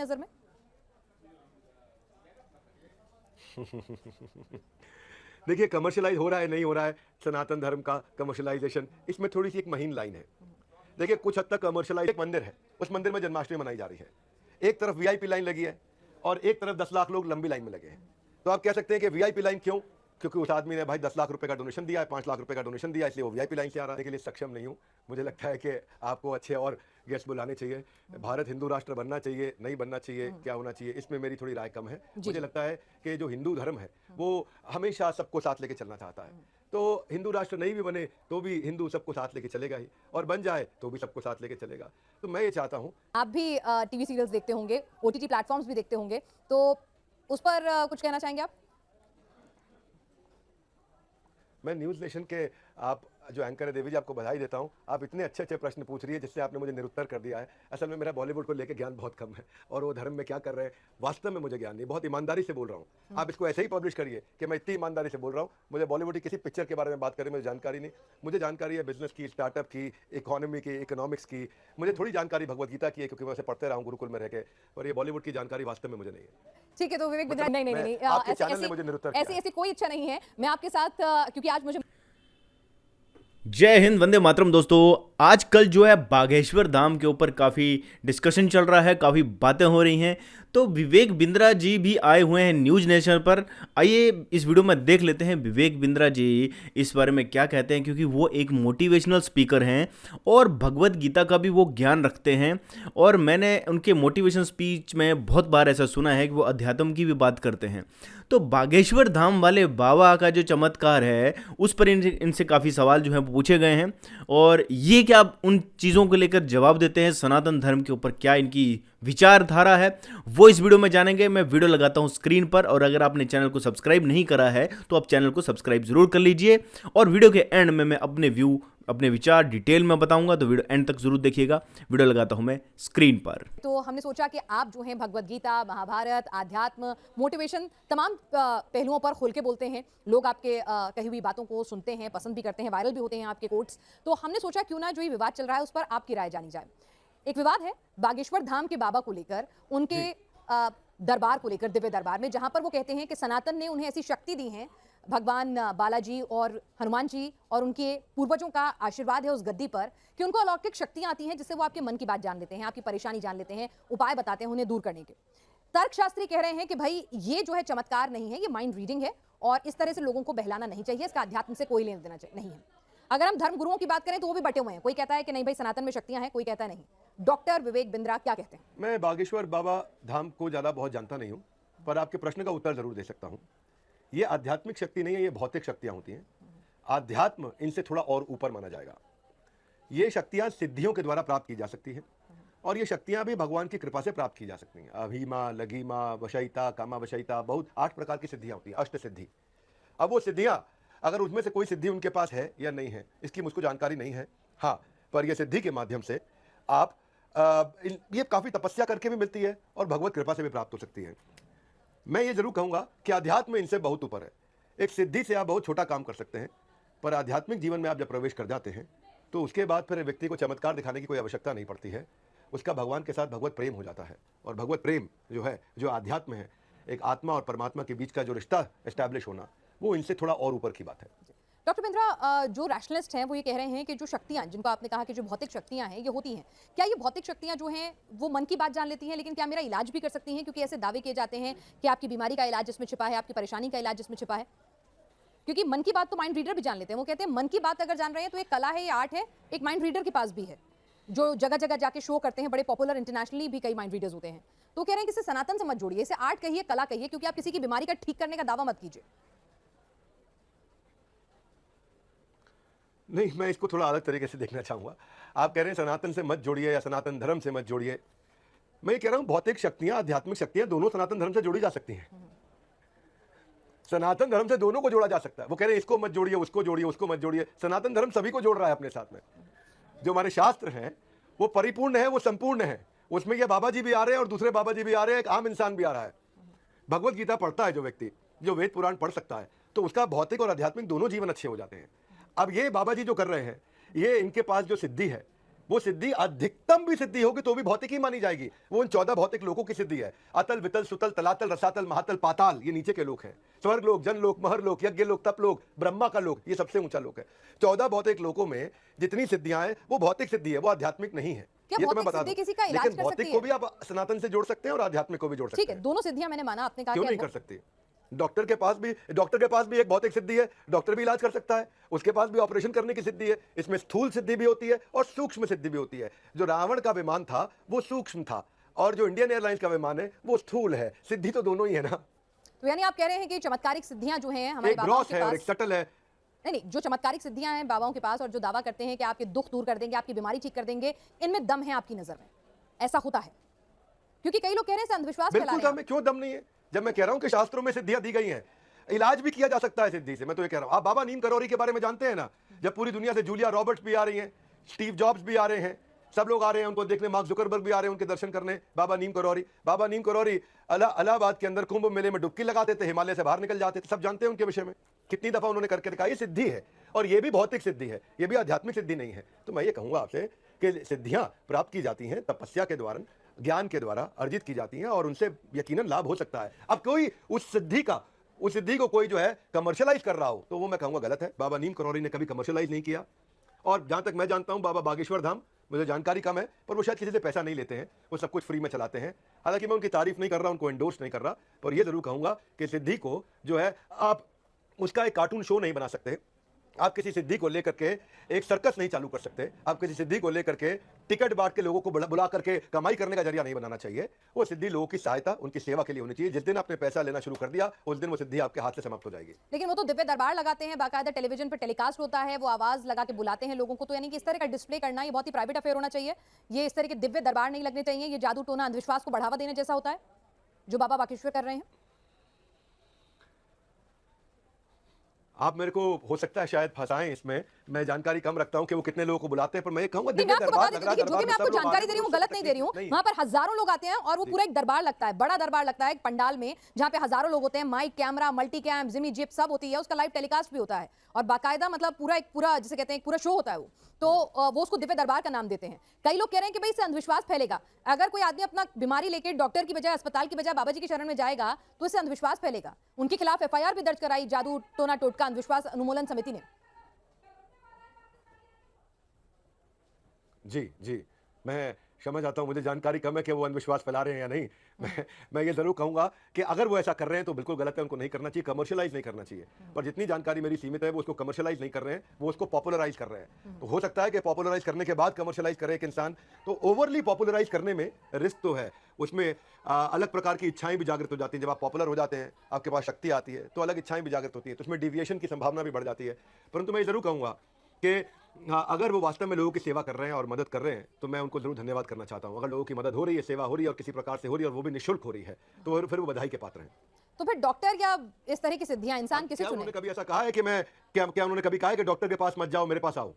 नजर में? देखिए, कमर्शियलाइज हो रहा है नहीं हो रहा है सनातन धर्म का कमर्शियलाइजेशन, इसमें थोड़ी सी एक महीन लाइन है। देखिए, कुछ हद तक कमर्शियलाइज एक मंदिर है, उस मंदिर में जन्माष्टमी मनाई जा रही है, एक तरफ वीआईपी लाइन लगी है और एक तरफ 10 लाख लोग लंबी लाइन में लगे हैं। तो आप कह सकते हैं कि वीआईपी लाइन क्यों? क्योंकि उस आदमी ने भाई 10 लाख रुपए का डोनेशन दिया है, 5 लाख रुपए का डोनेशन दिया, इसलिए वो वीआईपी लाइन से आ रहा है। के लिए सक्षम नहीं हूँ। मुझे लगता है कि आपको अच्छे और गेस्ट बुलाने चाहिए। भारत हिंदू राष्ट्र बनना चाहिए, नहीं बनना चाहिए, क्या होना चाहिए, इसमें मेरी थोड़ी राय कम है। मुझे लगता है कि जो हिंदू धर्म है वो हमेशा सबको साथ लेके चलना चाहता है। तो हिंदू राष्ट्र नहीं भी बने तो भी हिंदू सबको साथ लेके चलेगा ही, और बन जाए तो भी सबको साथ लेके चलेगा। तो मैं ये चाहता हूँ। आप भी टीवी सीरियल्स देखते होंगे, ओटीटी प्लेटफॉर्म्स भी देखते होंगे, तो उस पर कुछ कहना चाहेंगे आप? मैं न्यूज़ नेशन के आप जो एंकर है देवी जी, आपको बधाई देता हूं। आप इतने अच्छे अच्छे प्रश्न पूछ रही है जिससे आपने मुझे निरुत्तर कर दिया है। असल में मेरा बॉलीवुड को लेकर ज्ञान बहुत कम है और वो धर्म में क्या कर रहे हैं वास्तव में मुझे ज्ञान नहीं। बहुत ईमानदारी से बोल रहा हूँ, आप इसको ऐसे ही पब्लिश करिए कि मैं इतनी ईमानदारी से बोल रहा हूँ। मुझे बॉलीवुड की किसी पिक्चर के बारे में बात करें मुझे जानकारी नहीं। मुझे जानकारी है बिजनेस की, स्टार्टअप की, इकोनॉमी की, इकोनॉमिक्स की। मुझे थोड़ी जानकारी भगवत गीता की है क्योंकि मैं उसे पढ़ते रहा हूँ गुरुकुल में रह के, और ये बॉलीवुड की जानकारी वास्तव में मुझे नहीं है। ठीक है, तो विवेक बिंद्रा, नहीं नहीं नहीं, आपके चैनल ने मुझे निरुत्तर किया है। ऐसी कोई इच्छा नहीं है। मैं आपके साथ क्योंकि आज मुझे जय हिंद, वंदे मातरम। दोस्तों, आजकल जो है बागेश्वर धाम के ऊपर काफ़ी डिस्कशन चल रहा है, काफ़ी बातें हो रही हैं। तो विवेक बिंद्रा जी भी आए हुए हैं न्यूज़ नेशन पर। आइए इस वीडियो में देख लेते हैं विवेक बिंद्रा जी इस बारे में क्या कहते हैं, क्योंकि वो एक मोटिवेशनल स्पीकर हैं और भगवत गीता का भी वो ज्ञान रखते हैं। और मैंने उनके मोटिवेशन स्पीच में बहुत बार ऐसा सुना है कि वो अध्यात्म की भी बात करते हैं। तो बागेश्वर धाम वाले बाबा का जो चमत्कार है उस पर इनसे काफ़ी सवाल जो है पूछे गए हैं, और ये क्या उन चीज़ों को लेकर जवाब देते हैं, सनातन धर्म के ऊपर क्या इनकी विचारधारा है, वो इस वीडियो में जानेंगे। मैं वीडियो लगाता हूं स्क्रीन पर, और अगर आपने चैनल को सब्सक्राइब नहीं करा है तो आप चैनल को सब्सक्राइब जरूर कर लीजिए। और वीडियो के एंड में मैं अपने विचार डिटेल में बताऊंगा, तो वीडियो एंड तक जरूर देखिएगा। वीडियो लगाता हूं मैं स्क्रीन पर। तो हमने सोचा कि आप जो हैं भगवत गीता, महाभारत, आध्यात्म, मोटिवेशन, तमाम पहलुओं पर खुल के बोलते हैं। लोग आपके कही हुई बातों को सुनते हैं, पसंद भी करते हैं, वायरल भी होते हैं आपके कोट्स। तो हमने सोचा क्यों ना जो ये विवाद चल रहा है उस पर आपकी राय जानी जाए। एक विवाद है बागेश्वर धाम के बाबा को लेकर, उनके दरबार को लेकर, दिव्य दरबार में, जहां पर वो कहते हैं कि सनातन ने उन्हें ऐसी शक्ति दी है, भगवान बालाजी और हनुमान जी और उनके पूर्वजों का आशीर्वाद है उस गद्दी पर, कि उनको अलौकिक शक्तियां आती हैं जिससे वो आपके मन की बात जान लेते हैं, आपकी परेशानी जान लेते हैं, उपाय बताते हैं उन्हें दूर करने के। तर्कशास्त्री कह रहे हैं कि भाई ये जो है चमत्कार नहीं है, ये माइंड रीडिंग है और इस तरह से लोगों को बहलाना नहीं चाहिए, इसका अध्यात्म से कोई लेना देना नहीं है। अगर हम धर्म गुरुओं की बात करें तो वो भी बटे हुए हैं, कोई कहता है कि नहीं भाई सनातन में शक्तियां हैं, कोई कहता है नहीं। डॉक्टर विवेक बिंद्रा क्या कहते हैं? मैं बागेश्वर बाबा धाम को ज़्यादा बहुत जानता नहीं हूँ, पर आपके प्रश्न का उत्तर जरूर दे सकता हूँ। ये आध्यात्मिक शक्ति नहीं है, ये भौतिक शक्तियाँ होती हैं। आध्यात्म इनसे थोड़ा और ऊपर माना जाएगा। ये शक्तियाँ सिद्धियों के द्वारा प्राप्त की जा सकती हैं, और ये शक्तियाँ भी भगवान की कृपा से प्राप्त की जा सकती हैं। अभीमा, लगीमा, वशयिता, कामा वशयिता, बहुत 8 प्रकार की सिद्धियाँ होती हैं, अष्ट सिद्धि। अब वो सिद्धियाँ, अगर उसमें से कोई सिद्धि उनके पास है या नहीं है इसकी मुझको जानकारी नहीं है। हाँ, पर यह सिद्धि के माध्यम से आप ये काफ़ी तपस्या करके भी मिलती है और भगवत कृपा से भी प्राप्त हो सकती है। मैं ये जरूर कहूँगा कि अध्यात्म इनसे बहुत ऊपर है। एक सिद्धि से आप बहुत छोटा काम कर सकते हैं, पर आध्यात्मिक जीवन में आप जब प्रवेश कर जाते हैं तो उसके बाद फिर व्यक्ति को चमत्कार दिखाने की कोई आवश्यकता नहीं पड़ती है। उसका भगवान के साथ भगवत प्रेम हो जाता है, और भगवत प्रेम जो है, जो आध्यात्म है, एक आत्मा और परमात्मा के बीच का जो रिश्ता एस्टैब्लिश होना, वो इनसे थोड़ा और ऊपर की बात है। डॉक्टर बिंद्रा, जो रैशनलिस्ट हैं वो ये कह रहे हैं कि जो शक्तियां, जिनको आपने कहा कि जो भौतिक शक्तियां हैं ये होती हैं, क्या ये भौतिक शक्तियां जो हैं वो मन की बात जान लेती हैं, लेकिन क्या मेरा इलाज भी कर सकती हैं? क्योंकि ऐसे दावे किए जाते हैं कि आपकी बीमारी का इलाज इसमें छिपा है, आपकी परेशानी का इलाज इसमें छिपा है। क्योंकि मन की बात तो माइंड रीडर भी जान लेते हैं। वो कहते हैं मन की बात अगर जान रहे हैं तो एक कला है, ये आर्ट है, एक माइंड रीडर के पास भी है, जो जगह जगह जाके शो करते हैं, बड़े पॉपुलर, इंटरनेशनली भी कई माइंड रीडर्स होते हैं। तो कह रहे हैं कि इसे सनातन से मत जोड़िए, इसे आर्ट कहिए, कला कहिए, क्योंकि आप किसी की बीमारी का ठीक करने का दावा मत कीजिए। नहीं, मैं इसको थोड़ा अलग तरीके से देखना चाहूँगा। आप कह रहे हैं सनातन से मत जोड़िए या सनातन धर्म से मत जोड़िए। मैं ये कह रहा हूँ भौतिक शक्तियाँ, आध्यात्मिक शक्तियाँ दोनों सनातन धर्म से जोड़ी जा सकती हैं। सनातन धर्म से दोनों को जोड़ा जा सकता है। वो कह रहे हैं इसको मत जोड़िए, उसको जोड़िए, उसको मत जोड़िए। सनातन धर्म सभी को जोड़ रहा है अपने साथ में। जो हमारे शास्त्र हैं वो परिपूर्ण है, वो संपूर्ण है। उसमें ये बाबा जी भी आ रहे हैं और दूसरे बाबा जी भी आ रहे हैं, एक आम इंसान भी आ रहा है। भगवत गीता पढ़ता है जो व्यक्ति, जो वेद पुराण पढ़ सकता है, तो उसका भौतिक और आध्यात्मिक दोनों जीवन अच्छे हो जाते हैं। अब ये बाबा जी जो कर रहे हैं, ये इनके पास जो सिद्धि है, वो सिद्धि अधिकतम भी सिद्धि होगी तो भी भौतिक ही मानी जाएगी। वो उन 14 भौतिक लोकों की सिद्धि है। अतल, वितल, सुतल, तलातल, रसातल, महातल, पाताल, ये नीचे के लोक हैं। स्वर्ग लोक, जन लोक, महर लोक, यज्ञ लोक, तप लोक, ब्रह्मा का लोक, ये सबसे ऊंचा लोक है। 14 भौतिक लोकों में जितनी सिद्धियां हैं वो भौतिक सिद्धि है, वो आध्यात्मिक नहीं है। क्या ये तो मैं भौतिक बता सिद्धि दूं। किसी का इलाज लेकिन कर भौतिक सकती को है? भी आप सनातन से जोड़ सकते हैं और आध्यात्मिक को भी जोड़ सकते ठीक है, हैं। दोनों सिद्धियां मैंने माना, आपने कहा क्यों कि नहीं कर सकते? डॉक्टर के पास भी एक भौतिक सिद्धि है। डॉक्टर भी इलाज कर सकता है, उसके पास भी ऑपरेशन करने की सिद्धि है। इसमें स्थूल सिद्धि भी होती है और सूक्ष्म सिद्धि भी होती है। जो रावण का विमान था वो सूक्ष्म था और जो इंडियन एयरलाइंस का विमान है वो स्थूल है। सिद्धि तो दोनों ही है ना। तो यानी आप कह रहे हैं कि चमत्कारिक सिद्धियां जो हैं हमारे एक बाबाओं ग्रॉस के है और पास, एक सटल है। नहीं, जो चमत्कारिक सिद्धियां हैं बाबाओं के पास और जो दावा करते हैं कि आपके दुख दूर कर देंगे, आपकी बीमारी ठीक कर देंगे, इनमें दम है आपकी नजर में? ऐसा होता है? क्योंकि कई लोग कह रहे हैं इसे अंधविश्वास फैला बिल्कुल रहे दम हैं। है। क्यों दम नहीं है? जब मैं कह रहा हूं कि शास्त्रों में सिद्धियां दी गई हैं, इलाज भी किया जा सकता है सिद्धि से। मैं तो ये कह रहा हूं। आप बाबा नीम करौरी के बारे में जानते हैं ना? जब पूरी दुनिया से जूलिया रॉबर्ट्स भी आ रही हैं, स्टीव जॉब्स भी आ रहे हैं, सब लोग आ रहे हैं उनको देखने, मार्क जुकरबर्ग भी आ रहे हैं उनके दर्शन करने। बाबा नीम करौरी इलाहाबाद के अंदर कुंभ मेले में डुबकी लगाते थे, हिमालय से बाहर निकल जाते थे। सब जानते हैं उनके विषय में, कितनी दफा उन्होंने करके दिखाया। ये सिद्धि है और ये भी भौतिक सिद्धि है, ये भी आध्यात्मिक सिद्धि नहीं है। तो मैं ये कहूंगा आपसे कि सिद्धियां प्राप्त की जाती हैं तपस्या के द्वारा, ज्ञान के द्वारा अर्जित की जाती हैं और उनसे यकीनन लाभ हो सकता है। अब कोई उस सिद्धि को कोई जो है कमर्शियलाइज कर रहा हो तो वो मैं कहूंगा गलत है। बाबा नीम करौरी ने कभी कमर्शियलाइज नहीं किया। और जहां तक मैं जानता हूं बाबा बागेश्वर धाम, मुझे जानकारी कम है, पर वो शायद किसी से पैसा नहीं लेते हैं, वो सब कुछ फ्री में चलाते हैं। हालांकि मैं उनकी तारीफ नहीं कर रहा, उनको एंडोर्स नहीं कर रहा, पर ये जरूर कहूंगा कि सिद्धि को जो है आप उसका एक कार्टून शो नहीं बना सकते। आप किसी सिद्धि को लेकर के एक सर्कस नहीं चालू कर सकते। आप किसी सिद्धि को लेकर के टिकट बांट के लोगों को बुला करके कमाई करने का जरिया नहीं बनाना चाहिए। वो सिद्धि लोगों की सहायता, उनकी सेवा के लिए होनी चाहिए। जिस दिन आपने पैसा लेना शुरू कर दिया उस दिन वो सिद्धि आपके हाथ से समाप्त हो जाएगी। लेकिन वो तो दिव्य दरबार लगाते हैं, बाकायदा टेलीविजन पर टेलीकास्ट होता है, वो आवाज लगा के बुलाते हैं लोगों को। तो यानी कि इस तरह का डिस्प्ले करना ये बहुत ही प्राइवेट अफेयर होना चाहिए। ये इस तरह के दिव्य दरबार नहीं लगने चाहिए। ये जादू टोना अंधविश्वास को बढ़ावा देने जैसा होता है जो बाबा बागेश्वर कर रहे हैं। आप मेरे को हो सकता है शायद फंसाएं इसमें, मैं जानकारी कम रखता हूं कि वो कितने लोगों को बुलाते हैं, पर मैं ये कहूंगा नहीं, मैं आपको बता देती हूँ, देखिए, जो भी मैं आपको जानकारी दे रही हूँ गलत नहीं दे रही हूँ। वहां पर हजारों लोग आते हैं और वो पूरा एक दरबार लगता है, बड़ा दरबार लगता है एक पंडाल में, जहां पे हजारों लोग होते हैं। Mic, camera, multi cam, jimmy jib सब होती है, उसका लाइव टेलीकास्ट भी होता है और बाकायदा मतलब पूरा जिसे कहते हैं पूरा शो होता है वो। तो वो उसको दिव्य दरबार का नाम देते हैं। कई लोग कह रहे हैं कि भाई इससे अंधविश्वास फैलेगा। अगर कोई आदमी अपना बीमारी लेके डॉक्टर की बजाय, अस्पताल की बजाय बाबा जी की शरण में जाएगा तो इससे अंधविश्वास फैलेगा। उनके खिलाफ एफआईआर भी दर्ज कराई जादू टोना टोटका अंधविश्वास उन्मूलन समिति ने। जी, मैं समझ आता हूं, मुझे जानकारी कम है कि वो अंधविश्वास फैला रहे हैं या नहीं। मैं ये जरूर कहूंगा कि अगर वो ऐसा कर रहे हैं तो बिल्कुल गलत है, उनको नहीं करना चाहिए, कमर्शियलाइज नहीं करना चाहिए। पर जितनी जानकारी मेरी सीमित है वो उसको कमर्शियलाइज नहीं कर रहे हैं, वो उसको पॉपुलराइज कर रहे हैं। तो हो सकता है कि पॉपुलराइज करने के बाद कमर्शियलाइज करे एक इंसान, तो ओवरली पॉपुलराइज करने में रिस्क तो है। उसमें अलग प्रकार की इच्छाएं भी जागृत हो जाती हैं। जब आप पॉपुलर हो जाते हैं, आपके पास शक्ति आती है, तो अलग इच्छाएं भी जागृत होती है, तो उसमें डिविएशन की संभावना भी बढ़ जाती है। परंतु मैं ये जरूर कहूंगा कि हाँ, अगर वो वास्तव में लोगों की सेवा कर रहे हैं और मदद कर रहे हैं तो मैं उनको जरूर धन्यवाद करना चाहता हूं। अगर लोगों की मदद हो रही है, सेवा हो रही है और किसी प्रकार से हो रही है और वो भी निःशुल्क हो रही है, तो फिर वो बधाई के पात्र हैं। तो फिर डॉक्टर या इस तरह की सिद्धियां इंसान किसे क्या चुने? उन्होंने कभी ऐसा कहा है कि क्या उन्होंने कभी कहा है कि डॉक्टर के पास मत जाओ, मेरे पास आओ?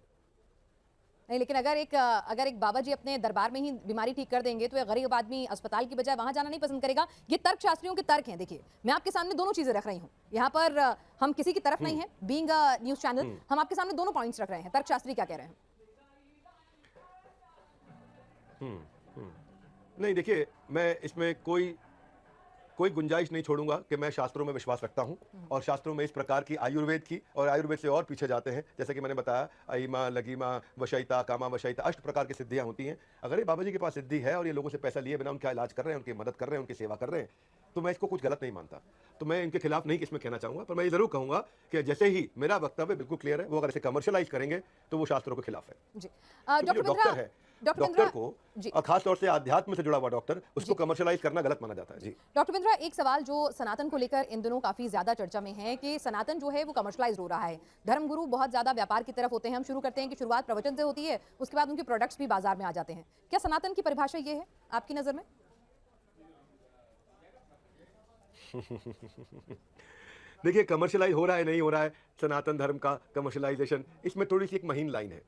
नहीं, लेकिन अगर एक बाबा जी अपने दरबार में ही बीमारी ठीक कर देंगे तो एक गरीब आदमी अस्पताल की बजाय वहां जाना नहीं पसंद करेगा। ये तर्कशास्त्रियों के तर्क हैं। देखिए, मैं आपके सामने दोनों चीजें रख रही हूँ। यहाँ पर हम किसी की तरफ नहीं है, बीइंग अ न्यूज चैनल हम आपके सामने दोनों पॉइंट्स रख रहे हैं। तर्कशास्त्री क्या कह रहे हैं? नहीं, देखिए, मैं इसमें कोई गुंजाइश नहीं छोड़ूंगा कि मैं शास्त्रों में विश्वास रखता हूं और शास्त्रों में इस प्रकार की आयुर्वेद की, और आयुर्वेद से और पीछे जाते हैं, जैसे कि मैंने बताया अहिमा, लगीमा, वशयिता, कामा वशयिता, 8 प्रकार की सिद्धियां होती हैं। अगर ये बाबा जी के पास सिद्धि है और ये लोगों से पैसा लिए बिना उनका इलाज कर रहे हैं, उनकी मदद कर रहे हैं, उनकी सेवा कर रहे हैं, तो मैं इसको कुछ गलत नहीं मानता। तो मैं इनके खिलाफ नहीं इसमें कहना चाहूंगा, पर मैं ये जरूर कहूंगा कि जैसे ही मेरा वक्तव्य बिल्कुल क्लियर है, वो अगर इसे कमर्शियलाइज करेंगे तो वो शास्त्रों के खिलाफ है। जी, क्योंकि जो डॉक्टर है, डॉक्टर को जी, खास तौर से आध्यात्म से जुड़ा हुआ डॉक्टर, उसको कमर्शियलाइज करना गलत माना जाता है। जी डॉक्टर बिंद्रा, एक सवाल जो सनातन को लेकर इन दिनों काफी ज्यादा चर्चा में है कि सनातन जो है वो कमर्शियलाइज हो रहा है। धर्मगुरु बहुत ज्यादा व्यापार की तरफ होते हैं। हम शुरू करते हैं कि शुरुआत प्रवचन से होती है, उसके बाद उनके प्रोडक्ट्स भी बाजार में आ जाते हैं। क्या सनातन की परिभाषा ये है आपकी नजर में? देखिए, कमर्शियलाइज हो रहा है, नहीं हो रहा है, सनातन धर्म का कमर्शियलाइजेशन, इसमें थोड़ी सी एक महीन लाइन है।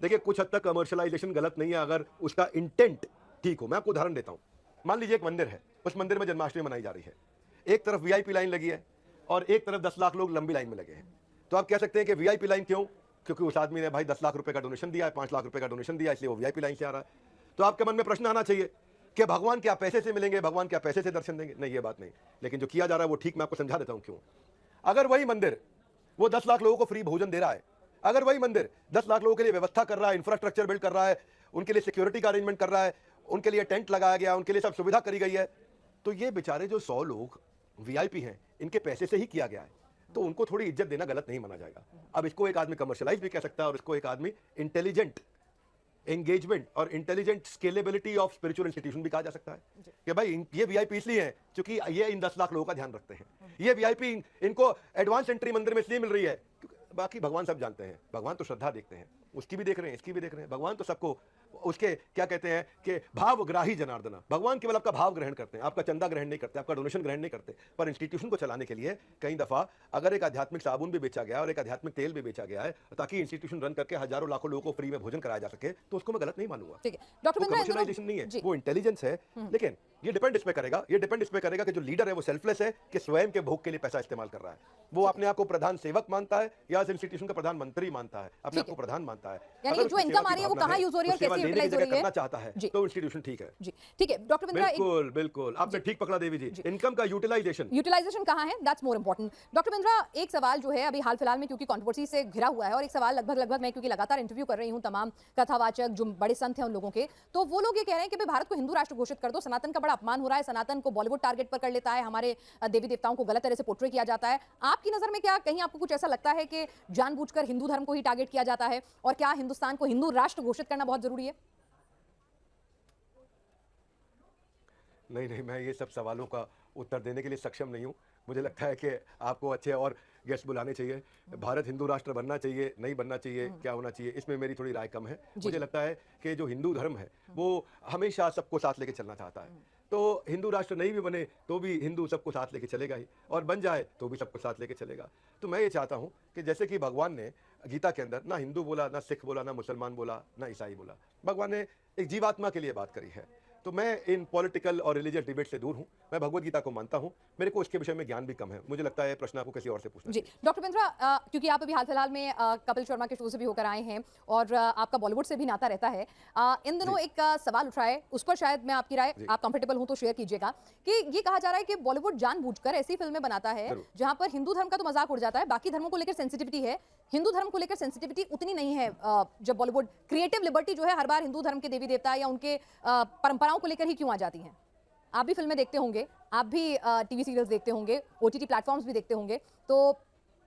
देखिए, कुछ हद तक कमर्शियलाइजेशन गलत नहीं है अगर उसका इंटेंट ठीक हो। मैं आपको उदाहरण देता हूं। मान लीजिए एक मंदिर है, उस मंदिर में जन्माष्टमी मनाई जा रही है, एक तरफ वीआईपी लाइन लगी है और एक तरफ 10 लाख लोग लंबी लाइन में लगे हैं। तो आप कह सकते हैं कि वीआईपी लाइन क्यों, क्योंकि उस आदमी ने भाई 10 लाख रुपए का डोनेशन दिया है, 5 लाख रुपए का डोनेशन दिया है, इसलिए वो वीआईपी लाइन से आ रहा है। तो आपके मन में प्रश्न आना चाहिए कि भगवान क्या पैसे से मिलेंगे, भगवान क्या पैसे से दर्शन देंगे? नहीं, ये बात नहीं। लेकिन जो किया जा रहा है वो ठीक, मैं आपको समझा देता हूं क्यों। अगर वही मंदिर वो 10 लाख लोगों को फ्री भोजन दे रहा है, अगर वही मंदिर 10 लाख लोगों के लिए व्यवस्था कर रहा है, इंफ्रास्ट्रक्चर बिल्ड कर रहा है, उनके लिए सिक्योरिटी का अरेंजमेंट कर रहा है, उनके लिए टेंट लगाया गया, उनके लिए सब सुविधा करी गई है, तो ये बेचारे जो 100 लोग वीआईपी हैं, इनके पैसे से ही किया गया है, तो उनको थोड़ी इज्जत देना गलत नहीं माना जाएगा। अब इसको एक आदमी कमर्शियलाइज भी कह सकता है और इसको एक आदमी इंटेलिजेंट एंगेजमेंट और intelligent scalability of spiritual institution भी कहा जा सकता है कि भाई ये वीआईपी इसलिए हैं क्योंकि ये इन 10 लाख लोगों का ध्यान रखते हैं। ये वीआईपी इनको एडवांस एंट्री मंदिर में इसलिए मिल रही है, बाकी भगवान सब जानते हैं, भगवान तो श्रद्धा देखते हैं, उसकी भी देख रहे हैं, इसकी भी देख रहे हैं। भगवान तो सबको उसके क्या कहते हैं कि भावग्राही जनार्दना, भगवान केवल आपका भाव ग्रहण करते हैं, आपका चंदा ग्रहण नहीं करते, आपका डोनेशन ग्रहण नहीं करते। पर इंस्टीट्यूशन को चलाने के लिए कई दफा अगर एक आध्यात्मिक साबुन भी बेचा गया और एक आध्यात्मिक तेल भी बेचा गया है ताकि इंस्टीट्यूशन रन करके हजारों लाखों लोगों को फ्री में भोजन कराया जा सके, तो उसको मैं गलत नहीं मानूंगा। ठीक है डॉक्टर वो बिंद्रा, इन दोनों- कमर्शियलाइजेशन नहीं है, जी। वो इंटेलिजेंस है। लेकिन ये डिपेंड इस पे करेगा, ये डिपेंड इस पे करेगा कि जो लीडर है वो सेल्फलेस है कि स्वयं के भोग के लिए पैसा इस्तेमाल कर रहा है, वो अपने आप को प्रधान सेवक मानता है या इस इंस्टीट्यूशन का प्रधानमंत्री मानता है, अपने आप को प्रधान मानता है। यानी अगर कि जो उसकी इनकम सेवा आ की रही है वो भावना कहाँ यूज हो रही है और सेवा कैसे लेने की यूटिलाइज हो जगह रही है? करना चाहता है, जी। तो इंस्टीट्यूशन ठीक है। जी ठीक है डॉक्टर बिंद्रा, बिल्कुल बिल्कुल, आपने ठीक पकड़ा देवी जी, इनकम का यूटिलाइजेशन यूटिलाइजेशन कहाँ है, that's more important. Doctor Bindra, एक सवाल जो है अभी हाल फिलहाल में क्योंकि कंट्रोवर्सी से घिरा हुआ है और एक सवाल लगभग मैं क्योंकि लगातार इंटरव्यू कर रही हूँ तमाम कथावाचक जो बड़े संत हैं उन लोगों के, तो वो लोग ये कह रहे हैं कि भाई भारत को हिंदू राष्ट्र घोषित कर दो, सनातन का बड़ा अपमान हो रहा है, सनातन को बॉलीवुड टारगेट पर कर लेता है, हमारे देवी देवताओं को गलत तरह से पोर्ट्रे किया जाता है। आपकी नजर में क्या कहीं आपको कुछ ऐसा लगता है कि जानबूझकर हिंदू धर्म को ही टारगेट किया जाता है, और क्या हिंदुस्तान को हिंदू राष्ट्र घोषित करना बहुत जरूरी है? नहीं नहीं, मैं ये सब सवालों का उत्तर देने के लिए सक्षम नहीं हूँ। मुझे लगता है कि आपको अच्छे और गेस्ट बुलाने चाहिए। भारत हिंदू राष्ट्र बनना चाहिए, नहीं बनना चाहिए, क्या होना चाहिए, इसमें मेरी थोड़ी राय कम है। मुझे लगता है कि जो हिंदू धर्म है वो हमेशा सबको साथ लेके चलना चाहता है, तो हिंदू राष्ट्र नहीं भी बने तो भी हिंदू सबको साथ लेके चलेगा ही, और बन जाए तो भी सबको साथ लेके चलेगा। तो मैं ये चाहता हूँ कि जैसे कि भगवान ने गीता के अंदर ना हिंदू बोला, ना सिख बोला, ना मुसलमान बोला, ना ईसाई बोला, भगवान ने एक जीवात्मा के लिए बात करी है। तो मैं इन पॉलिटिकल और रिलीजियस डिबेट से दूर हूं, मैं भगवत गीता को मानता हूं, मेरे को इसके विषय में ज्ञान भी कम है। मुझे लगता है प्रश्न आपको किसी और से पूछना जी डॉक्टर बिंद्रा, क्योंकि आप अभी हाल फिलहाल में कपिल शर्मा के शो से भी होकर आए हैं और आपका बॉलीवुड से भी नाता रहता है, इन दिनों एक सवाल उठ रहा है, उस पर शायद मैं आपकी राय, आप कंफर्टेबल हो तो शेयर कीजिएगा, कि ये कहा जा रहा है कि बॉलीवुड जानबूझकर ऐसी फिल्में बनाता है जहां पर हिंदू धर्म का तो मजाक उड़ जाता है, बाकी धर्मों को लेकर सेंसिटिविटी है, हिंदू धर्म को लेकर सेंसिटिविटी उतनी नहीं है। जब बॉलीवुड क्रिएटिव लिबर्टी जो है हर बार हिंदू धर्म के देवी देवता या उनके परंपराओं को लेकर ही क्यों आ जाती हैं? आप भी फिल्में देखते होंगे, आप भी टीवी सीरियल्स देखते होंगे, ओटीटी प्लेटफॉर्म्स भी देखते होंगे, तो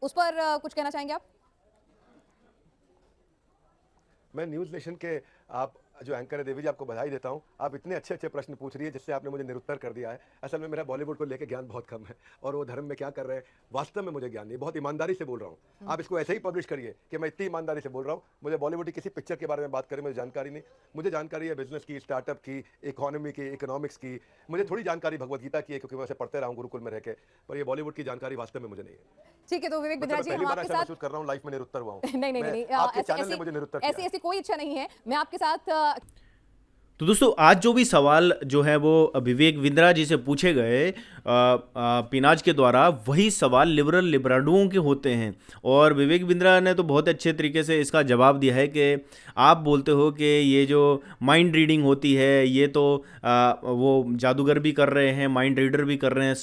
उस पर कुछ कहना चाहेंगे आप? मैं न्यूज़ नेशन के आप जो एंकर है देवी जी, आपको बधाई देता हूं। आप इतने अच्छे अच्छे प्रश्न पूछ रही है जिससे आपने मुझे निरुत्तर कर दिया है। असल में मेरा बॉलीवुड को लेकर ज्ञान बहुत कम है और वो धर्म में क्या कर रहे हैं वास्तव में मुझे ज्ञान नहीं, बहुत ईमानदारी से बोल रहा हूँ। आप इसको ऐसे ही पब्लिश करिए कि मैं इतनी ईमानदारी से बोल रहा हूँ। मुझे बॉलीवुड की किसी पिक्चर के बारे में बात करें मुझे जानकारी नहीं, मुझे जानकारी है बिजनेस की, स्टार्टअप की, इकोनॉमी की, इकोनॉमिक्स की, मुझे थोड़ी जानकारी भगवत गीता की है क्योंकि मैं उसे पढ़ते रहा हूँ गुरुकुल में रह के, पर ये बॉलीवुड की जानकारी वास्तव में मुझे नहीं है। ठीक है, तो विवेक बिंद्रा जी, पहली हम बार आपके ऐसा साथ महसूस कर रहा हूँ लाइफ में निरुत्तर हुआ हूँ। नहीं, आपके चैनल ने मुझे निरुत्तर किया। ऐसी कोई इच्छा नहीं है। मैं आपके साथ तो दोस्तों आज जो भी सवाल जो है वो विवेक बिंद्रा जी से पूछे गए पिनाज के द्वारा, वही सवाल लिबरल लिबराडुओं के होते हैं, और विवेक बिंद्रा ने तो बहुत अच्छे तरीके से इसका जवाब दिया है कि आप बोलते हो कि ये जो माइंड रीडिंग होती है ये तो वो जादूगर भी कर रहे हैं, माइंड रीडर भी कर रहे हैं,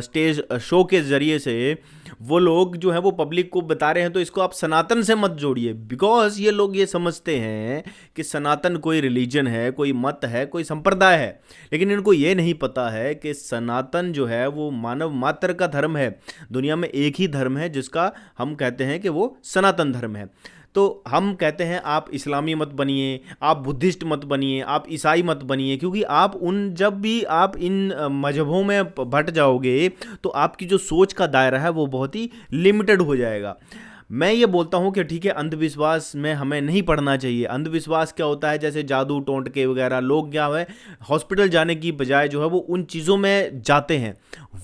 स्टेज शो के ज़रिए से वो लोग जो है वो पब्लिक को बता रहे हैं, तो इसको आप सनातन से मत जोड़िए, बिकॉज ये लोग ये समझते हैं कि सनातन कोई रिलीजन है, कोई मत है, कोई संप्रदाय है, लेकिन इनको ये नहीं पता है कि सनातन जो है वो मानव मात्र का धर्म है। दुनिया में एक ही धर्म है जिसका हम कहते हैं कि वो सनातन धर्म है। तो हम कहते हैं आप इस्लामी मत बनिए, आप बुद्धिस्ट मत बनिए, आप ईसाई मत बनिए, क्योंकि आप जब भी आप इन मजहबों में भट जाओगे तो आपकी जो सोच का दायरा है वो बहुत ही लिमिटेड हो जाएगा। मैं ये बोलता हूँ कि ठीक है, अंधविश्वास में हमें नहीं पढ़ना चाहिए। अंधविश्वास क्या होता है, जैसे जादू टोंटके वगैरह, लोग क्या है हॉस्पिटल जाने की बजाय जो है वो उन चीज़ों में जाते हैं,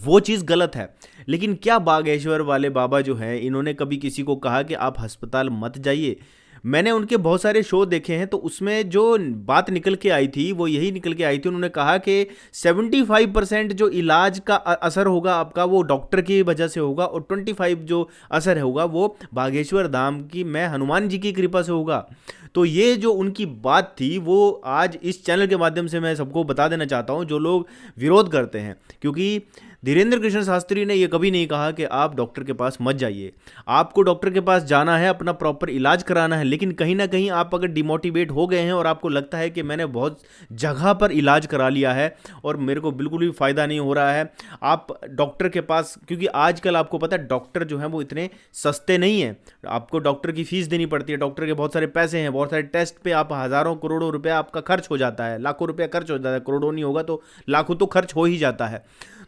वो चीज़ गलत है। लेकिन क्या बागेश्वर वाले बाबा जो हैं इन्होंने कभी किसी को कहा कि आप अस्पताल मत जाइए? मैंने उनके बहुत सारे शो देखे हैं, तो उसमें जो बात निकल के आई थी वो यही निकल के आई थी। उन्होंने कहा कि 75% जो इलाज का असर होगा आपका वो डॉक्टर की वजह से होगा, और 25 जो असर होगा वो बागेश्वर धाम की मैं हनुमान जी की कृपा से होगा। तो ये जो उनकी बात थी वो आज इस चैनल के माध्यम से मैं सबको बता देना चाहता हूँ, जो लोग विरोध करते हैं, क्योंकि धीरेन्द्र कृष्ण शास्त्री ने ये कभी नहीं कहा कि आप डॉक्टर के पास मत जाइए। आपको डॉक्टर के पास जाना है, अपना प्रॉपर इलाज कराना है, लेकिन कहीं ना कहीं आप अगर डिमोटिवेट हो गए हैं और आपको लगता है कि मैंने बहुत जगह पर इलाज करा लिया है और मेरे को बिल्कुल भी फ़ायदा नहीं हो रहा है, आप डॉक्टर के पास, क्योंकि आजकल आपको पता है डॉक्टर जो हैं वो इतने सस्ते नहीं हैं, आपको डॉक्टर की फीस देनी पड़ती है, डॉक्टर के बहुत सारे पैसे हैं, बहुत सारे टेस्ट पे आप हज़ारों करोड़ों रुपया आपका खर्च हो जाता है, लाखों रुपया खर्च हो जाता है, करोड़ों नहीं होगा तो लाखों तो खर्च हो ही जाता है।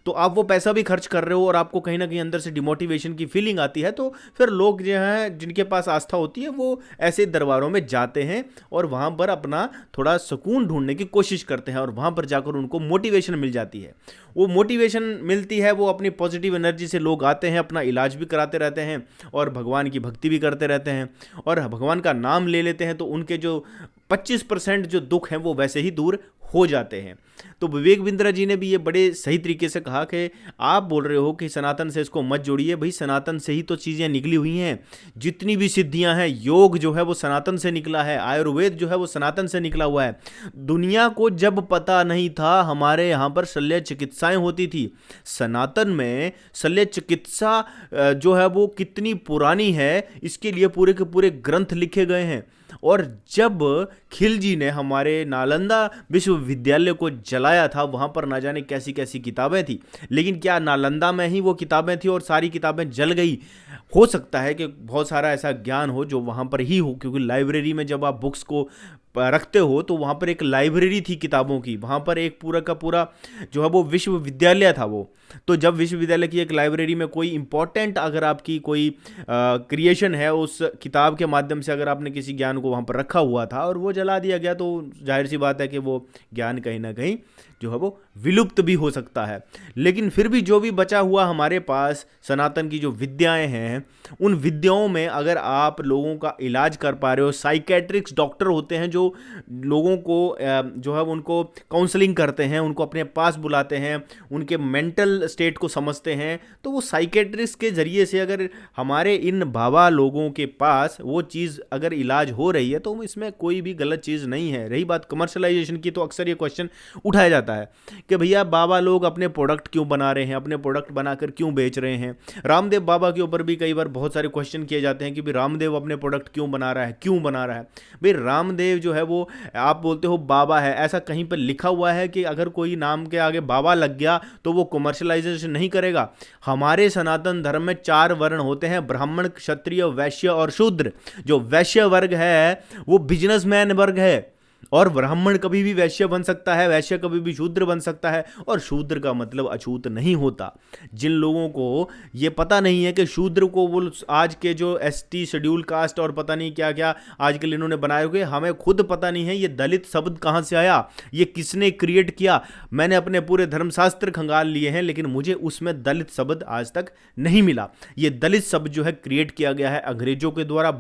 तो आप वो पैसा भी खर्च कर रहे हो और आपको कहीं ना कहीं अंदर से डिमोटिवेशन की फीलिंग आती है, तो फिर लोग जो हैं जिनके पास आस्था होती है वो ऐसे दरबारों में जाते हैं और वहाँ पर अपना थोड़ा सुकून ढूंढने की कोशिश करते हैं, और वहाँ पर जाकर उनको मोटिवेशन मिल जाती है। वो मोटिवेशन मिलती है, वो अपनी पॉजिटिव एनर्जी से लोग आते हैं, अपना इलाज भी कराते रहते हैं और भगवान की भक्ति भी करते रहते हैं और भगवान का नाम ले लेते हैं, तो उनके जो 25% जो दुख हैं वो वैसे ही दूर हो जाते हैं। तो विवेक बिंद्रा जी ने भी ये बड़े सही तरीके से कहा कि आप बोल रहे हो कि सनातन से इसको मत जोड़िए, भाई सनातन से ही तो चीज़ें निकली हुई हैं, जितनी भी सिद्धियां हैं, योग जो है वो सनातन से निकला है, आयुर्वेद जो है वो सनातन से निकला हुआ है। दुनिया को जब पता नहीं था हमारे यहाँ पर शल्य चिकित्साएं होती थी, सनातन में शल्य चिकित्सा जो है वो कितनी पुरानी है इसके लिए पूरे के पूरे ग्रंथ लिखे गए हैं। और जब खिलजी ने हमारे नालंदा विश्वविद्यालय को जलाया था, वहाँ पर ना जाने कैसी कैसी किताबें थी, लेकिन क्या नालंदा में ही वो किताबें थी और सारी किताबें जल गई? हो सकता है कि बहुत सारा ऐसा ज्ञान हो जो वहाँ पर ही हो, क्योंकि लाइब्रेरी में जब आप बुक्स को रखते हो तो वहाँ पर एक लाइब्रेरी थी किताबों की, वहाँ पर एक पूरा का पूरा जो है वो विश्वविद्यालय था वो। तो जब विश्वविद्यालय की एक लाइब्रेरी में कोई इंपॉर्टेंट अगर आपकी कोई क्रिएशन है, उस किताब के माध्यम से अगर आपने किसी ज्ञान को वहाँ पर रखा हुआ था और वो जला दिया गया, तो जाहिर सी बात है कि वो ज्ञान कहीं ना कहीं जो है वो विलुप्त भी हो सकता है। लेकिन फिर भी जो भी बचा हुआ हमारे पास सनातन की जो विद्याएं हैं, उन विद्याओं में अगर आप लोगों का इलाज कर पा रहे हो, साइकेट्रिक्स डॉक्टर होते हैं जो लोगों को जो है उनको काउंसलिंग करते हैं, उनको अपने पास बुलाते हैं, उनके मेंटल स्टेट को समझते हैं, तो वो साइकेट्रिक्स के ज़रिए से अगर हमारे इन बाबा लोगों के पास वो चीज़ अगर इलाज हो रही है तो इसमें कोई भी गलत चीज़ नहीं है। रही बात कमर्शलाइजेशन की, तो अक्सर ये क्वेश्चन उठाया जाता है कि भैया बाबा लोग अपने प्रोडक्ट क्यों बना रहे हैं, अपने प्रोडक्ट बनाकर क्यों बेच रहे हैं। रामदेव बाबा के ऊपर भी कई बार बहुत सारे क्वेश्चन किए जाते हैं कि भाई रामदेव अपने प्रोडक्ट क्यों बना रहा है, क्यों बना रहा है। भाई रामदेव जो है वो, आप बोलते हो बाबा है, ऐसा कहीं पर लिखा हुआ है कि अगर कोई नाम के आगे बाबा लग गया तो वो कमर्शलाइजेशन नहीं करेगा। हमारे सनातन धर्म में 4 वर्ण होते हैं, ब्राह्मण, क्षत्रिय, वैश्य और शूद्र। जो वैश्य वर्ग है वो बिजनेसमैन वर्ग है, और ब्राह्मण कभी भी वैश्य बन सकता है, वैश्य कभी भी शूद्र बन सकता है, और शूद्र का मतलब अछूत नहीं होता। जिन लोगों को ये पता नहीं है कि शूद्र को वो आज के जो एसटी शेड्यूल कास्ट और पता नहीं क्या क्या आजकल इन्होंने बनाए हुए, हमें खुद पता नहीं है ये दलित शब्द कहाँ से आया, ये किसने क्रिएट किया। मैंने अपने पूरे धर्मशास्त्र खंगाल लिए हैं लेकिन मुझे उसमें दलित शब्द आज तक नहीं मिला। ये दलित शब्द जो है क्रिएट किया गया है अंग्रेजों के द्वारा,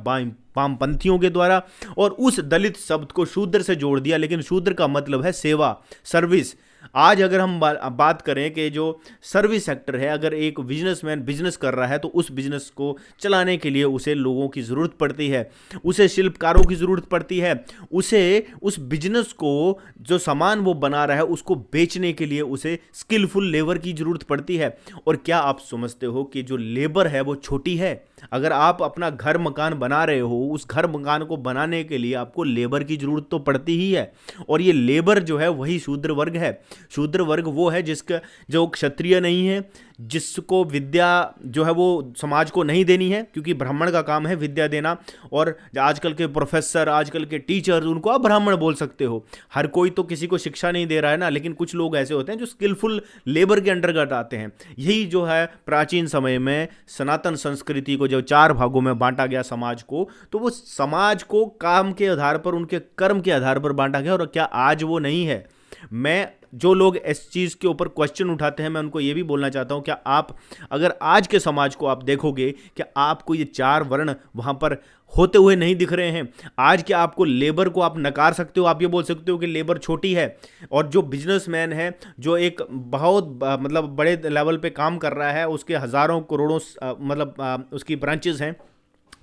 वामपंथियों के द्वारा, और उस दलित शब्द को शूद्र से जोड़ दिया। लेकिन शूद्र का मतलब है सेवा, सर्विस। आज अगर हम बात करें कि जो सर्विस सेक्टर है, अगर एक बिजनेसमैन बिजनेस कर रहा है तो उस बिजनेस को चलाने के लिए उसे लोगों की ज़रूरत पड़ती है, उसे शिल्पकारों की ज़रूरत पड़ती है, उसे उस बिजनेस को जो सामान वो बना रहा है उसको बेचने के लिए उसे स्किलफुल लेबर की ज़रूरत पड़ती है। और क्या आप समझते हो कि जो लेबर है वो छोटी है? अगर आप अपना घर मकान बना रहे हो, उस घर मकान को बनाने के लिए आपको लेबर की ज़रूरत तो पड़ती ही है, और ये लेबर जो है वही शूद्र वर्ग है। शूद्र वर्ग वो है जिसका जो क्षत्रिय नहीं है, जिसको विद्या जो है वो समाज को नहीं देनी है, क्योंकि ब्राह्मण का काम है विद्या देना। और आजकल के प्रोफेसर, आजकल के टीचर्स, उनको आप ब्राह्मण बोल सकते हो। हर कोई तो किसी को शिक्षा नहीं दे रहा है ना, लेकिन कुछ लोग ऐसे होते हैं जो स्किलफुल लेबर के अंतर्गत आते हैं। यही जो है प्राचीन समय में सनातन संस्कृति को जब 4 भागों में बांटा गया समाज को, तो वो समाज को काम के आधार पर, उनके कर्म के आधार पर बांटा गया। और क्या आज वो नहीं है? मैं जो लोग इस चीज़ के ऊपर क्वेश्चन उठाते हैं, मैं उनको ये भी बोलना चाहता हूँ, क्या आप अगर आज के समाज को आप देखोगे, क्या आपको ये 4 वर्ण वहाँ पर होते हुए नहीं दिख रहे हैं। आज क्या आपको लेबर को आप नकार सकते हो? आप ये बोल सकते हो कि लेबर छोटी है, और जो बिजनेसमैन है, जो एक बहुत मतलब बड़े लेवल पे काम कर रहा है, उसके हज़ारों करोड़ों उसकी ब्रांचेस हैं,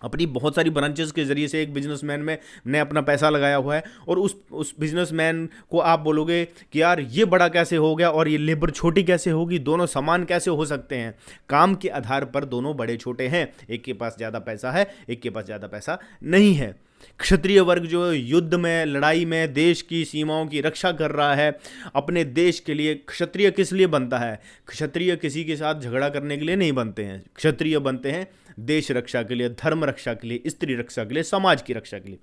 अपनी बहुत सारी ब्रांचेस के जरिए से एक बिजनेसमैन में ने अपना पैसा लगाया हुआ है, और उस बिजनेसमैन को आप बोलोगे कि यार ये बड़ा कैसे हो गया और ये लेबर छोटी कैसे होगी, दोनों समान कैसे हो सकते हैं? काम के आधार पर दोनों बड़े छोटे हैं, एक के पास ज़्यादा पैसा है, एक के पास ज़्यादा पैसा नहीं है। क्षत्रिय वर्ग जो युद्ध में, लड़ाई में देश की सीमाओं की रक्षा कर रहा है, अपने देश के लिए क्षत्रिय किस लिए बनता है? क्षत्रिय किसी के साथ झगड़ा करने के लिए नहीं बनते हैं, क्षत्रिय बनते हैं देश रक्षा के लिए, धर्म रक्षा के लिए, स्त्री रक्षा के लिए, समाज की रक्षा के लिए।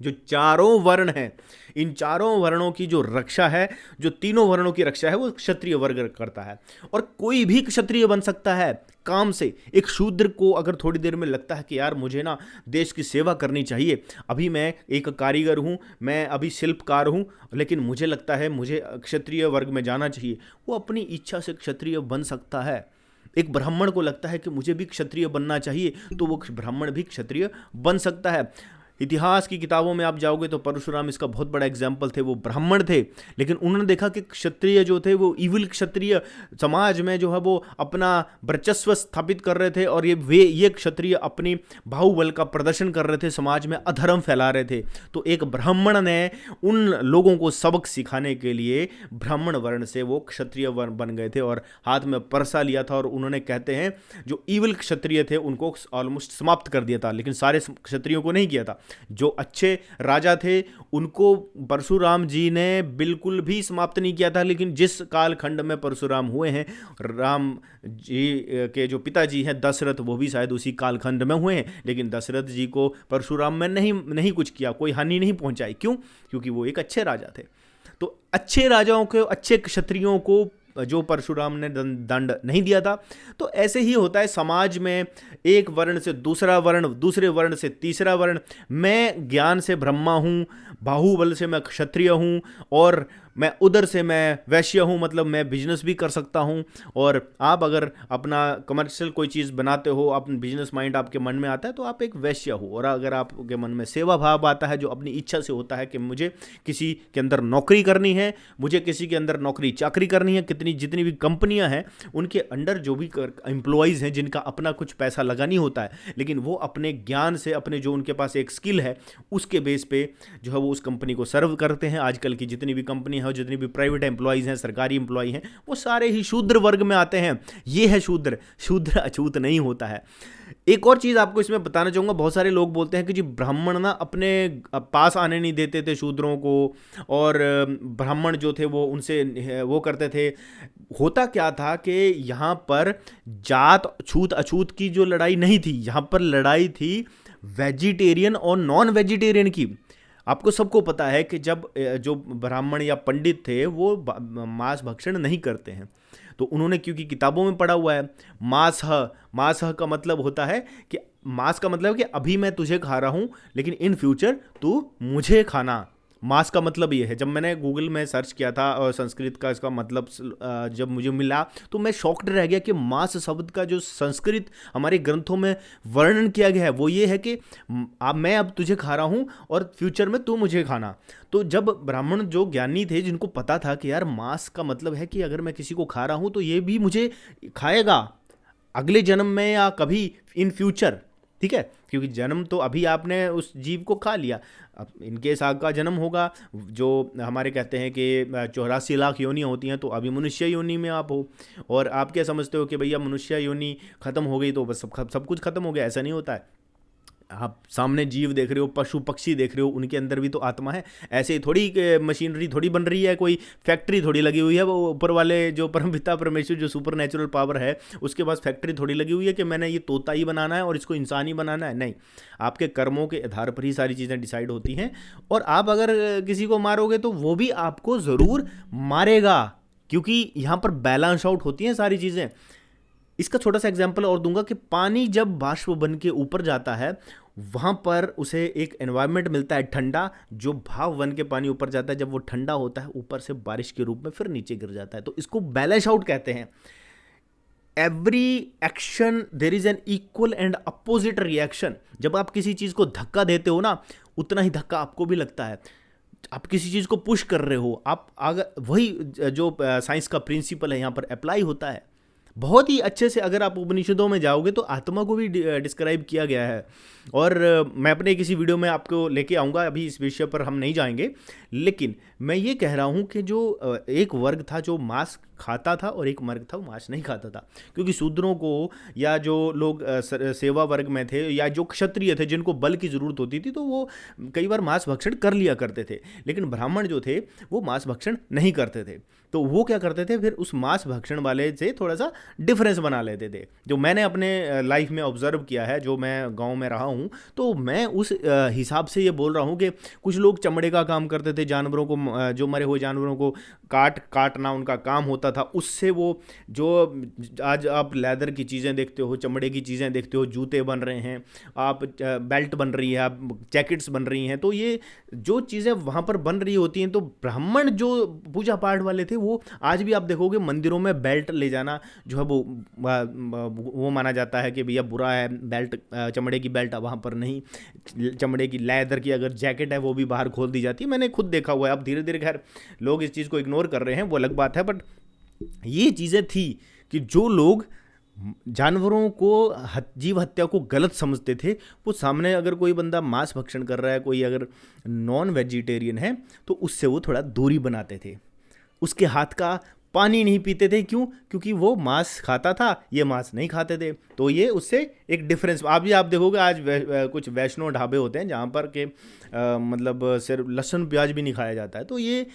जो चारों वर्ण हैं, इन चारों वर्णों की जो रक्षा है, जो तीनों वर्णों की रक्षा है, वो क्षत्रिय वर्ग करता है। और कोई भी क्षत्रिय बन सकता है काम से। एक शूद्र को अगर थोड़ी देर में लगता है कि यार मुझे ना देश की सेवा करनी चाहिए, अभी मैं एक कारीगर हूँ, मैं अभी शिल्पकार हूँ, लेकिन मुझे लगता है मुझे क्षत्रिय वर्ग में जाना चाहिए, वो अपनी इच्छा से क्षत्रिय बन सकता है। एक ब्राह्मण को लगता है कि मुझे भी क्षत्रिय बनना चाहिए, तो वो ब्राह्मण भी क्षत्रिय बन सकता है। इतिहास की किताबों में आप जाओगे तो परशुराम इसका बहुत बड़ा एग्जाम्पल थे। वो ब्राह्मण थे, लेकिन उन्होंने देखा कि क्षत्रिय जो थे वो इविल क्षत्रिय समाज में जो है वो अपना वर्चस्व स्थापित कर रहे थे, और ये क्षत्रिय अपनी बाहुबल का प्रदर्शन कर रहे थे, समाज में अधर्म फैला रहे थे। तो एक ब्राह्मण ने उन लोगों को सबक सिखाने के लिए ब्राह्मण वर्ण से वो क्षत्रिय वर्ण बन गए थे, और हाथ में परसा लिया था, और उन्होंने कहते हैं जो इविल क्षत्रिय थे उनको ऑलमोस्ट समाप्त कर दिया था, लेकिन सारे क्षत्रियों को नहीं किया था। जो अच्छे राजा थे उनको परशुराम जी ने बिल्कुल भी समाप्त नहीं किया था, लेकिन जिस कालखंड में परशुराम हुए हैं, राम जी के जो पिताजी हैं दशरथ, वो भी शायद उसी कालखंड में हुए हैं, लेकिन दशरथ जी को परशुराम में नहीं कुछ किया, कोई हानि नहीं पहुंचाई। क्यों? क्योंकि वो एक अच्छे राजा थे। तो अच्छे राजाओं को, अच्छे क्षत्रियों को जो परशुराम ने दंड नहीं दिया था। तो ऐसे ही होता है समाज में, एक वर्ण से दूसरा वर्ण, दूसरे वर्ण से तीसरा वर्ण। मैं ज्ञान से ब्रह्मा हूँ, बाहुबल से मैं क्षत्रिय हूँ, और मैं उधर से मैं वैश्य हूँ, मतलब मैं बिजनेस भी कर सकता हूँ। और आप अगर अपना कमर्शियल कोई चीज़ बनाते हो, अपना बिजनेस माइंड आपके मन में आता है, तो आप एक वैश्य हो। और अगर आपके मन में सेवा भाव आता है, जो अपनी इच्छा से होता है कि मुझे किसी के अंदर नौकरी करनी है, मुझे किसी के अंदर नौकरी चाकरी करनी है, जितनी भी कंपनियां हैं उनके अंडर जो भी एम्प्लॉयज़ हैं जिनका अपना कुछ पैसा लगा नहीं होता है, लेकिन वो अपने ज्ञान से, अपने जो उनके पास एक स्किल है, उसके बेस पे जो है वो उस कंपनी को सर्व करते हैं। आजकल की जितनी भी कंपनी है, जितनी भी प्राइवेट एम्प्लॉयज़ हैं, सरकारी एम्प्लॉय हैं, वो सारे ही शूद्र वर्ग में आते हैं। ये है शूद्र। शूद्र अछूत नहीं होता है। एक और चीज़ आपको इसमें बताना चाहूँगा, बहुत सारे लोग बोलते हैं कि जी ब्राह्मण ना अपने पास आने नहीं देते थे शूद्रों को, और ब्राह्मण जो थे वो उनसे वो करते थे। होता क्या था कि यहाँ पर जात छूत अछूत की जो लड़ाई नहीं थी, यहाँ पर लड़ाई थी वेजिटेरियन और नॉन वेजिटेरियन की। आपको सबको पता है कि जब जो ब्राह्मण या पंडित थे वो मांस भक्षण नहीं करते हैं, तो उन्होंने, क्योंकि किताबों में पढ़ा हुआ है, मांस का मतलब होता है कि मांस का मतलब कि अभी मैं तुझे खा रहा हूं, लेकिन इन फ्यूचर तू मुझे खाना। मांस का मतलब ये है। जब मैंने गूगल में सर्च किया था और संस्कृत का इसका मतलब जब मुझे मिला, तो मैं शॉक्ड रह गया कि मांस शब्द का जो संस्कृत हमारे ग्रंथों में वर्णन किया गया है वो ये है कि मैं अब तुझे खा रहा हूँ और फ्यूचर में तू मुझे खाना। तो जब ब्राह्मण जो ज्ञानी थे, जिनको पता था कि यार मांस का मतलब है कि अगर मैं किसी को खा रहा हूँ तो ये भी मुझे खाएगा अगले जन्म में या कभी इन फ्यूचर, ठीक है, क्योंकि जन्म तो अभी आपने उस जीव को खा लिया, अब इनके साथ का जन्म होगा। जो हमारे कहते हैं कि 84 लाख योनियाँ होती हैं, तो अभी मनुष्य योनि में आप हो, और आप क्या समझते हो कि भैया मनुष्य योनि खत्म हो गई तो बस सब कुछ खत्म हो गया। ऐसा नहीं होता है। आप सामने जीव देख रहे हो, पशु पक्षी देख रहे हो, उनके अंदर भी तो आत्मा है। ऐसे ही थोड़ी मशीनरी थोड़ी बन रही है, कोई फैक्ट्री थोड़ी लगी हुई है। वो ऊपर वाले जो परमपिता परमेश्वर जो सुपर नेचुरल पावर है, उसके पास फैक्ट्री थोड़ी लगी हुई है कि मैंने ये तोता ही बनाना है और इसको इंसान ही बनाना है। नहीं, आपके कर्मों के आधार पर ही सारी चीज़ें डिसाइड होती हैं। और आप अगर किसी को मारोगे तो वो भी आपको ज़रूर मारेगा, क्योंकि यहाँ पर बैलेंस आउट होती हैं सारी चीज़ें। इसका छोटा सा एग्जांपल और दूंगा कि पानी जब बाष्प बन के ऊपर जाता है, वहाँ पर उसे एक एनवायरनमेंट मिलता है ठंडा। जो भाव बन के पानी ऊपर जाता है, जब वो ठंडा होता है, ऊपर से बारिश के रूप में फिर नीचे गिर जाता है। तो इसको बैलेंस आउट कहते हैं। Every action there is an equal and opposite reaction. जब आप किसी चीज़ को धक्का देते हो ना, उतना ही धक्का आपको भी लगता है। आप किसी चीज़ को पुश कर रहे हो, आप अगर वही जो साइंस का प्रिंसिपल है यहाँ पर अप्लाई होता है बहुत ही अच्छे से। अगर आप उपनिषदों में जाओगे तो आत्मा को भी डिस्क्राइब किया गया है, और मैं अपने किसी वीडियो में आपको लेके आऊँगा, अभी इस विषय पर हम नहीं जाएंगे। लेकिन मैं ये कह रहा हूँ कि जो एक वर्ग था जो मांस खाता था और एक वर्ग था वो मांस नहीं खाता था, क्योंकि शूद्रों को या जो लोग सेवा वर्ग में थे या जो क्षत्रिय थे जिनको बल की ज़रूरत होती थी, तो वो कई बार मांस भक्षण कर लिया करते थे। लेकिन ब्राह्मण जो थे वो मांस भक्षण नहीं करते थे, तो वो क्या करते थे, फिर उस मांस भक्षण वाले से थोड़ा सा डिफरेंस बना लेते थे। जो मैंने अपने लाइफ में ऑब्जर्व किया है, जो मैं गाँव में रहा हूँ, तो मैं उस हिसाब से ये बोल रहा हूँ कि कुछ लोग चमड़े का काम करते थे, जानवरों को, जो मरे हुए जानवरों को काटना उनका काम होता था। उससे वो जो आज आप लेदर की चीज़ें देखते हो, चमड़े की चीज़ें देखते हो, जूते बन रहे हैं, आप बेल्ट बन रही है, आप जैकेट्स बन रही हैं, तो ये जो चीज़ें वहाँ पर बन रही होती हैं, तो ब्राह्मण जो पूजा पाठ वाले थे वो आज भी आप देखोगे मंदिरों में बेल्ट ले जाना जो है वो माना जाता है कि भैया बुरा है, बेल्ट चमड़े की बेल्ट वहाँ पर नहीं, चमड़े की लेदर की अगर जैकेट है वो भी बाहर खोल दी जाती है। मैंने खुद देखा हुआ है। अब धीरे धीरे खैर लोग इस चीज़ को इग्नोर कर रहे हैं, वो अलग बात है, बट ये चीज़ें थी कि जो लोग जानवरों को जीव हत्या को गलत समझते थे, वो सामने अगर कोई बंदा मांस भक्षण कर रहा है, कोई अगर नॉन वेजिटेरियन है, तो उससे वो थोड़ा दूरी बनाते थे, उसके हाथ का पानी नहीं पीते थे। क्यों? क्योंकि वो मांस खाता था, ये मांस नहीं खाते थे, तो ये उससे एक डिफरेंस। आप देखोगे आज कुछ वैष्णव ढाबे होते हैं जहाँ पर के मतलब सिर्फ लहसुन प्याज भी नहीं खाया जाता है, तो ये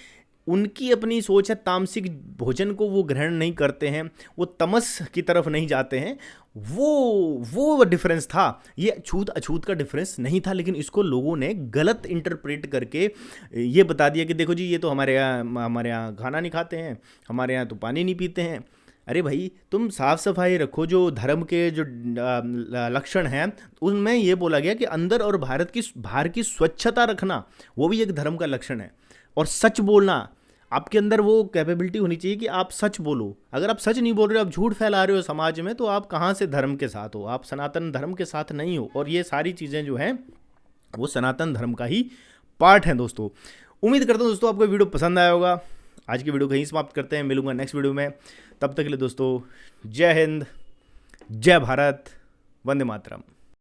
उनकी अपनी सोच है। तामसिक भोजन को वो ग्रहण नहीं करते हैं, वो तमस की तरफ नहीं जाते हैं, वो डिफरेंस था। ये छूत अछूत का डिफरेंस नहीं था, लेकिन इसको लोगों ने गलत इंटरप्रेट करके ये बता दिया कि देखो जी ये तो हमारे यहाँ खाना नहीं खाते हैं, हमारे यहाँ तो पानी नहीं पीते हैं। अरे भाई, तुम साफ सफाई रखो। जो धर्म के जो लक्षण हैं उनमें ये बोला गया कि अंदर और बाहर की स्वच्छता रखना, वो भी एक धर्म का लक्षण है। और सच बोलना, आपके अंदर वो कैपेबिलिटी होनी चाहिए कि आप सच बोलो। अगर आप सच नहीं बोल रहे हो, आप झूठ फैला रहे हो समाज में, तो आप कहाँ से धर्म के साथ हो? आप सनातन धर्म के साथ नहीं हो। और ये सारी चीज़ें जो हैं वो सनातन धर्म का ही पार्ट हैं। दोस्तों, उम्मीद करता हूँ दोस्तों आपको वीडियो पसंद आया होगा। आज की वीडियो कहीं समाप्त करते हैं, मिलूंगा नेक्स्ट वीडियो में। तब तक के लिए दोस्तों, जय हिंद, जय भारत, वंदे मातरम।